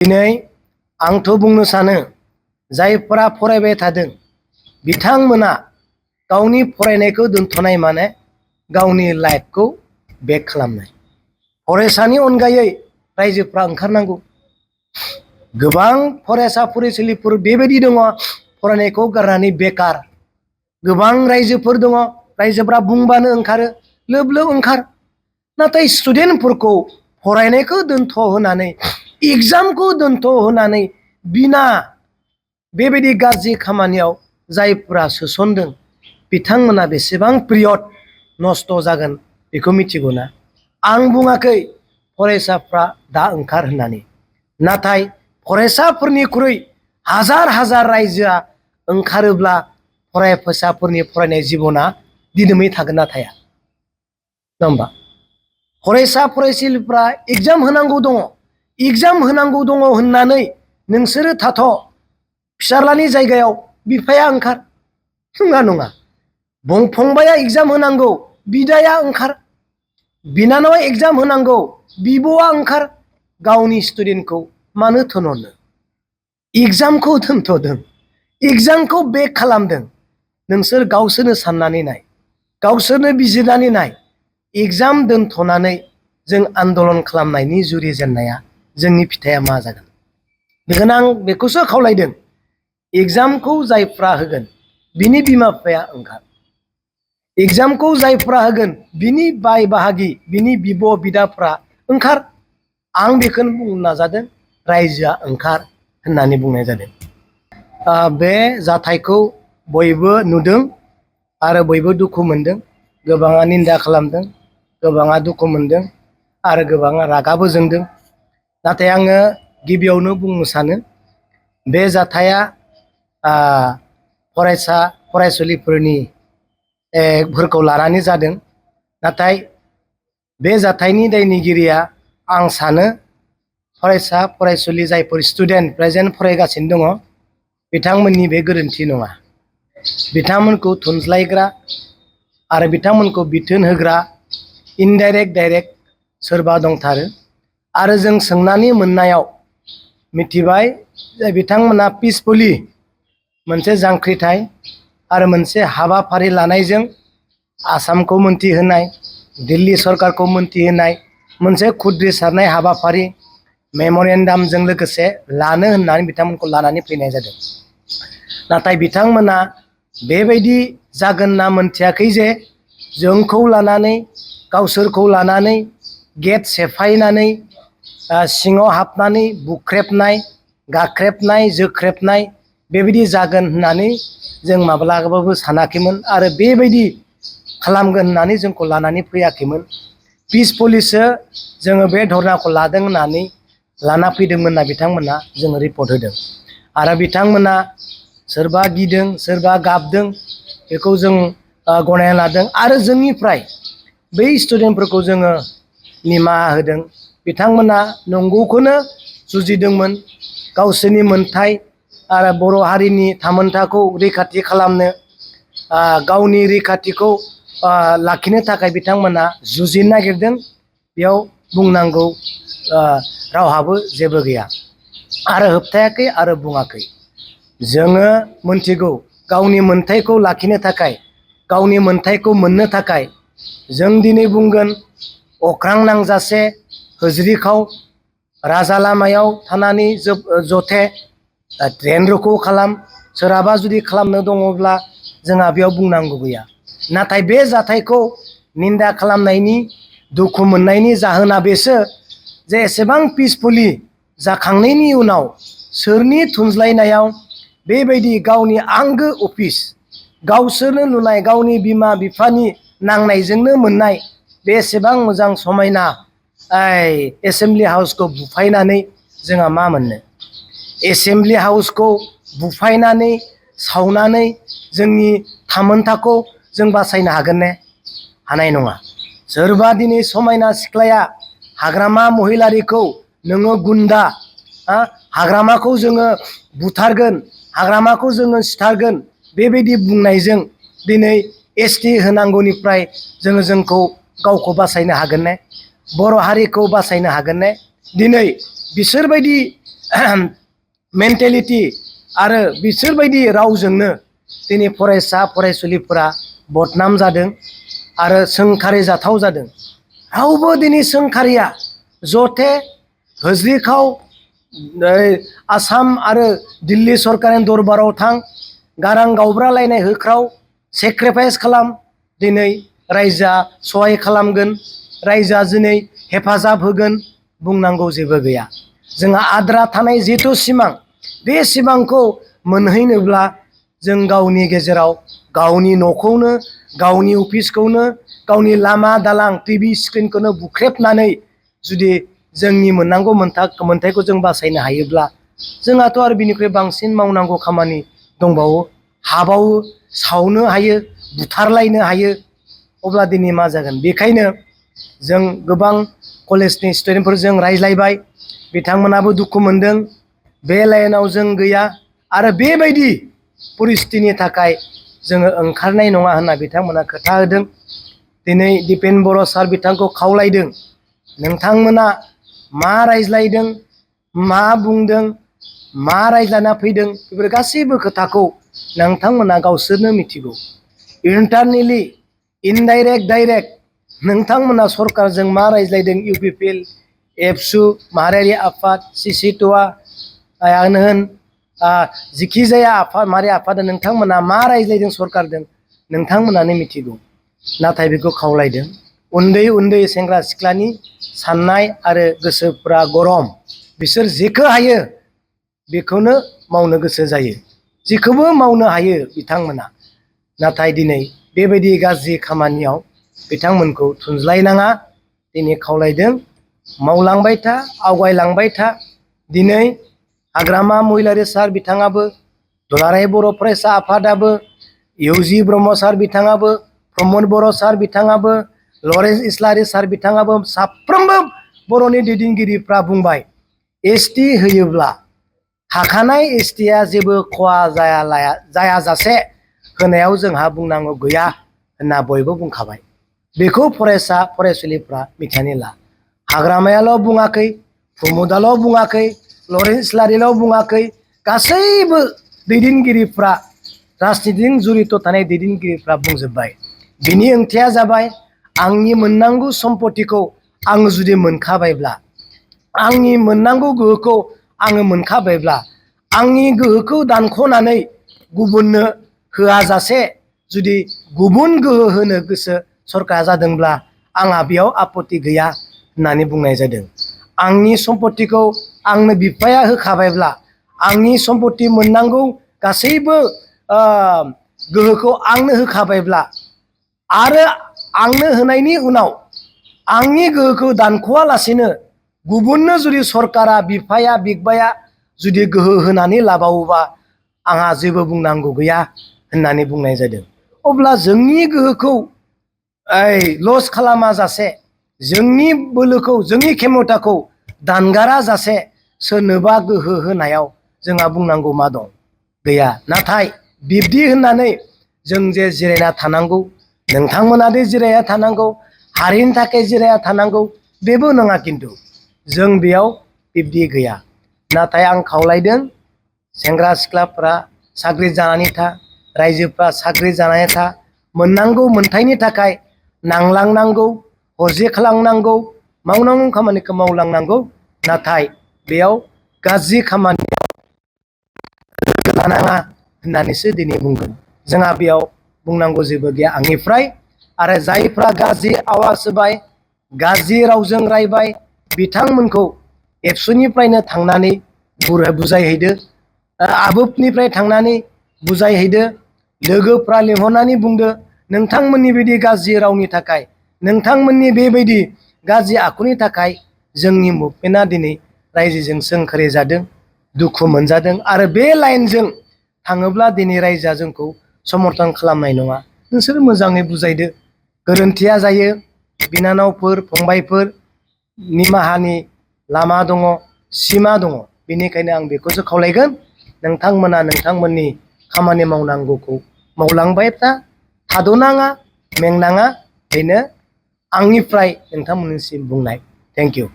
दिनै आंथ' बुंनो सानो जायफोरा फरायबाय थादों बिथांमोना गावनि फरायनायखौ दोनथ'नाय माने गावनि लाइफखौ बेक खालामनाय। फरायसानि अनगायै रायजोफ्रा ओंखारनांगौ। गोबां फरायसा फरायसुलिफोर बेबायदि दङ फरायनायखौ गारनानै बेकार। गोबां रायजोफोर दङ रायजोफ्रा बुंबानो ओंखारो लोब लोब ओंखार। नाथाय स्टुडेन्टफोरखौ फरायनायखौ दोनथ' होनानै एग्जामखौ दोनथ' होनानै बिना बेबायदि गाज्रि खामानियाव जायफोरा सोसनदों बिथांमोना बेसेबां पिरियड नस्थ' जागोन बेखौ मिथिगौना? आं बुङाखै फरायसाफ्रा दा ओंखार होननानै, नाथाय फरायसाफोरनिख्रुइ हाजार हाजार रायजोआ ओंखारोब्ला फरायसाफोरनि फरायनाय जिबना दिदोमै थागोन ना थाया? नङा होमबा? फरायसा फरायसुलिफ्रा एग्जाम होनांगौ दङ। एग्जाम होनांगौ दङ होननानै नोंसोरो थाथ'। फिसाज्लानि जायगायाव बिफाया ओंखार। नङा नङा। फंबाया एग्जाम होनांगौ बिदाया ओंखार। बिनानावा एग्जाम होनांगौ बिब'आ ओंखार। गावनि स्टुडेन्टखौ मानो थोनहरनो? एग्जामखौ दोनथ'दों, एग्जामखौ बेक खालामदों। नोंसोर गावसोरनो साननानै नाय, गावसोरनो बिजिरनानै नाय। एग्जाम दोनथ'नानै जों आन्दलन खालामनायनि जुरिजेननाया जोंनि फिथाइया मा जागोन? बेखायनो आं बेखौसो खावलायदों एग्जामखौ जायफ्रा होगोन बिनि बिमा बिफाया ओंखार। एग्जामखौ जायफ्रा होगोन बिनि बाय बाहागि बिनि बिब' बिदाफ्रा ओंखार। आं बेखौनो बुंनो नाजादों रायजोआ ओंखार होननानै बुंनाय जादों। बे जाथायखौ बयबो नुदों आरो बयबो दुखु मोनदों। गोबाङा निन्दा खालामदों, गोबाङा दुखु मोनदों आरो गोबाङा रागाबो जोंदों। नाथाय आङो गिबियावनो बुंनो सानो बे जाथाया फरायसा फरायसुलिफोरनि फोरखौ लानानै जादों। नाथाय बे जाथायनि दायनिगिरिया आं सानो फरायसा फरायसुलि जायफोर स्टुडेन्ट प्रेजेन्ट फरायगासिनो दङ बिथांमोननि बे गोरोन्थि नङा। बिथांमोनखौ थुनज्लायग्रा आरो बिथांमोनखौ बिथोन होग्रा इनडाइरेक्ट डाइरेक्ट सोरबा दंथारो। आरो जों सोंनानै मोननायाव मिथिबाय जे बिथांमोना पिसफुलि मोनसे जांख्रिथाय आरो मोनसे हाबाफारि लानायजों आसामखौ मोनथिहोनाय, दिल्ली सरकारखौ मोनथिहोनाय मोनसे खुद्रिसारनाय हाबाफारि मेम'रेन्डामजों लोगोसे लानो होननानै बिथांमोनखौ लानानै फैनाय जादों। नाथाय बिथांमोना बेबायदि जागोन होनना मोनथियाखै जे जोंखौ लानानै गावसोरखौ लानानै गेट सेफायनानै सिङाव हाबनानै बुख्रेबनाय, गाख्रेबनाय, जोख्रेबनाय बेबायदि जागोन होननानै जों माब्लाबाबो सानाखैमोन आरो बेबायदि खालामगोन होननानै जोंखौ लानानै फैयाखैमोन। पिसफुलिसो जोङो बे धरनाखौ लादों होननानै लाना फैदोंमोन होनना बिथांमोना जोङो रिपर्ट होदों। आरो बिथांमोना सोरबा गिदों सोरबा गाबदों बेखौ जों गनायना लादों आरो जोंनिफ्राय बै स्टुडेन्टफोरखौ जोङो निमाहा होदों। बिथांमोना नंगौखौनो जुजिदोंमोन गावसोरनि मोनथाय आरो बर' हारिनि थामोनथाखौ रैखाथि खालामनो, गावनि रैखाथिखौ लाखिनो थाखाय बिथांमोना जुजिनो नागिरदों। बेयाव बुंनांगौ रावहाबो जेबो गैया आरो होबथायाखै आरो बुङाखै। जोङो मोनथिगौ गावनि मोनथायखौ लाखिनो थाखाय, गावनि मोनथायखौ मोननो थाखाय जों दिनै बुंगोन अख्रां नांजासे होज्रिखाव राजा लामायाव थानानै जथे ट्रेन रोखौ खालाम। सोरहाबा जुदि खालामनो दङब्ला जोंहा बेयाव बुंनांगौ गैया। नाथाय बे जाथायखौ निन्दा खालामनायनि दुखु मोननायनि जाहोना बेसो जे एसेबां पिसफुलि जाखांनायनि उनाव सोरनि थुनज्लायनायाव बेबायदि गावनि आंगो अफिस, गावसोरनो लुनाय गावनि बिमा बिफानि नांनायजोंनो मोननाय बेसेबां मोजां समायना एसेमब्लि हाउसखौ बुफायनानै जोंहा मा मोननो? एसेमब्लि हाउसखौ बुफायनानै सावनानै जोंनि थामोनथाखौ जों बासायनो हागोन ने? हानाय नङा। सोरबा दिनै समायना सिख्लाया हाग्रामा महिलारिखौ नोङो गुन्दा, हाग्रामाखौ जोङो बुथारगोन, हाग्रामाखौ जोङो सिथारगोन बेबायदि बुंनायजों दिनै एसटि होनांगौनिफ्राय जोंखौ गावखौ बासायनो हागोन ने? बर' हारिखौ बासायनो हागोन ने? दिनै बिसोरबायदि मेन्टेलिटि आरो बिसोरबायदि रावजोंनो दिनै फरायसा फरायसुलिफोरा बदनाम जादों आरो सोंखारि जाथाव जादों। रावबो दिनै सोंखारिया जथे होज्रिखाव आसाम आरो दिल्ली सरकारनि दरबाराव थां, गारां गावब्रालायनाय होख्राव, सेक्रिफाइस खालाम, दिनै रायजोआ सहाय खालामगोन, रायजोआ दिनै हेफाजाब होगोन बुंनांगौ जेबो गैया। जोंहा आद्रा थानाय जिथु सिमां, बे सिमांखौ मोनहैनोब्ला जों गावनि गेजेराव गावनि न'खौनो, गावनि अफिसखौनो, गावनि लामा दालां टिभि स्क्रिनखौनो बुख्रेबनानै जुदि जोंनि मोननांगौ मोन्थायखौ जों बासायनो हायोब्ला जोंहाथ' आरो बिनिख्रुइ बांसिन मावनांगौ खामानि दंबावो, हाबावो, सावनो हायो, बुथारलायनो हायो। अब्ला दिनै मा जागोन? बेखायनो जों गोबां कलेजनि स्टुडेन्टफोरजों रायज्लायबाय, बिथांमोनाबो दुखु मोनदों। बे लाइनाव जों गैया आरो बेबायदि परिस्थितिनि थाखाय जोङो ओंखारनाय नङा होनना बिथांमोना खोथा होदों। दिनै दिपेन बर' सार बिथांखौ खावलायदों, नोंथांमोना मा रायज्लायदों, मा बुंदों, मा रायज्लायना फैदों, बेफोर गासैबो खोथाखौ नोंथांमोना गावसोरनो मिथिगौ। इन्टारनेलि, इनडाइरेक्ट, डाइरेक्ट नोंथांमोना सरकारजों मा रायज्लायदों, इउपिपिएल, एबसु, माहारियारि आफाद, सिसिट'आनो होन, जिखि जाया आफाद, माहारि आफादा नोंथांमोना मा रायज्लायदों सरकारजों नोंथांमोनानो मिथिगौ। नाथाय बेखौ खावलायदों, उन्दै उन्दै सेंग्रा सिख्लानि साननाय आरो गोसोफ्रा गरम, बिसोर जेखौ हायो बेखौनो मावनो गोसो जायो, जेखौबो मावनो हायो बिथांमोना। नाथाय दिनै बेबायदि गाज्रि खामानियाव बिथांमोनखौ थुनज्लायनाङा। दिनै खावलायदों, मावलांबाय था, आवगायलांबाय था। दिनै हाग्रामा महिलारि सार बिथाङाबो, दुलाराय बर' फरायसा आफादाबो, इउजि ब्रह्म सार बिथाङाबो, प्रमद बर' सार बिथाङाबो, लरेन्स इस्लारि सार बिथाङाबो, साफ्रोमबो बर'नि दैदेनगिरिफ्रा बुंबाय, एसटि होयोब्ला थाखानाय एसटिया जेबो खहा जायाजासे होनायाव जोंहा बुंनांगौ गैया होनना बयबो बुंखाबाय। बेखौ फरायसा फरायसुलिफ्रा मिथिनानै ला। हाग्रामायाल' बुङाखै, प्रमदाल' बुङाखै, लरेन्स इस्लारिल' बुङाखै, गासैबो दैदेनगिरिफ्रा, राजनितिजों जुरित थानाय दैदेनगिरिफ्रा बुंजोब्बाय। बिनि ओंथिया जाबाय, आंनि मोननांगौ सम्पतिखौ आं जुदि मोनखाबायब्ला, आंनि मोननांगौ गोहोखौ आङो मोनखाबायब्ला, आंनि गोहोखौ दानख'नानै गुबुननो होआजासे जुदि गुबुन गोहो होनो गोसो सरकारा जादोंब्ला आंहा बेयाव आपत्ति गैया होननानै बुंनाय जादों। आंनि सम्पतिखौ आंनो बिफाया होखाबायब्ला, आंनि सम्पति मोननांगौ गासैबो गोहोखौ आंनो होखाबायब्ला आरो आंनो होनायनि उनाव आंनि गोहोखौ दानख'वालासेनो गुबुननो जुदि सरकारा, बिफाया, बिगबाया जुदि गोहो होनानै लाबावोबा आंहा जेबो बुंनांगौ गैया होननानै बुंनाय जादों। अब्ला जोंनि गोहोखौ लस खालामा जासे, जोंनि बोलोखौ, जोंनि खेमथाखौ दानगारा जासे सोरनोबा गोहो होनायाव जोंहा बुंनांगौ मा दं? गैया। नाथाय बिब्दि होननानै जों जे जिरायना थानांगौ, नोंथांमोना दे जिरायना थानांगौ, हारिनि थाखाय जिरायना थानांगौ, बेबो नङा। खिन्थु जों बेयाव बिब्दि गैया। नाथाय आं खावलायदों, सेंग्रा सिख्लाफ्रा साख्रि जानानै था, रायजोफ्रा साख्रि जानानै था, मोननांगौ मोन्थायनि थाखाय नांलांनांगौ, हरजे खालामनांगौ, मावनांगौ खामानिखौ मावलांनांगौ। नाथाय बेयाव गाज्रि खामानियाव लानाङा होननानैसो दिनै बुंगोन। जोंहा बेयाव बुंनांगौ जेबो गैया आंनिफ्राय। आरो जायफ्रा गाज्रि आवाज होबाय, गाज्रि रावजों रायबाय, बिथांमोनखौ एबसुनिफ्रायनो थांनानै बुजायहैदो, आबोबनिफ्राय थांनानै बुजायहैदो, लोगोफ्रा लिंहरनानै बुंदो, नोंथांमोननि बिदि गाज्रि रावनि थाखाय, नोंथांमोननि बेबायदि गाज्रि आखुनि थाखाय जोंनि मुभमेन्टआ दिनै रायजोजों सोंखारि जादों, दुखु मोनजादों। आरो बे लाइनजों थाङोब्ला दिनै रायजोआ जोंखौ समर्थन खालामनाय नङा। नोंसोर मोजाङै बुजायदो। गोरोन्थिया जायो, बिनानावफोर, फंबायफोर, निमाहानि लामा दङ, सिमा दङ। बेनिखायनो आं बेखौसो खावलायगोन, नोंथांमोना नोंथांमोननि खामानि मावनांगौखौ मावलांबाय था, थाद'नाङा, मेंनाङा। बेनो आंनिफ्राय नोंथांमोननिसिम बुंनाय। Thank you.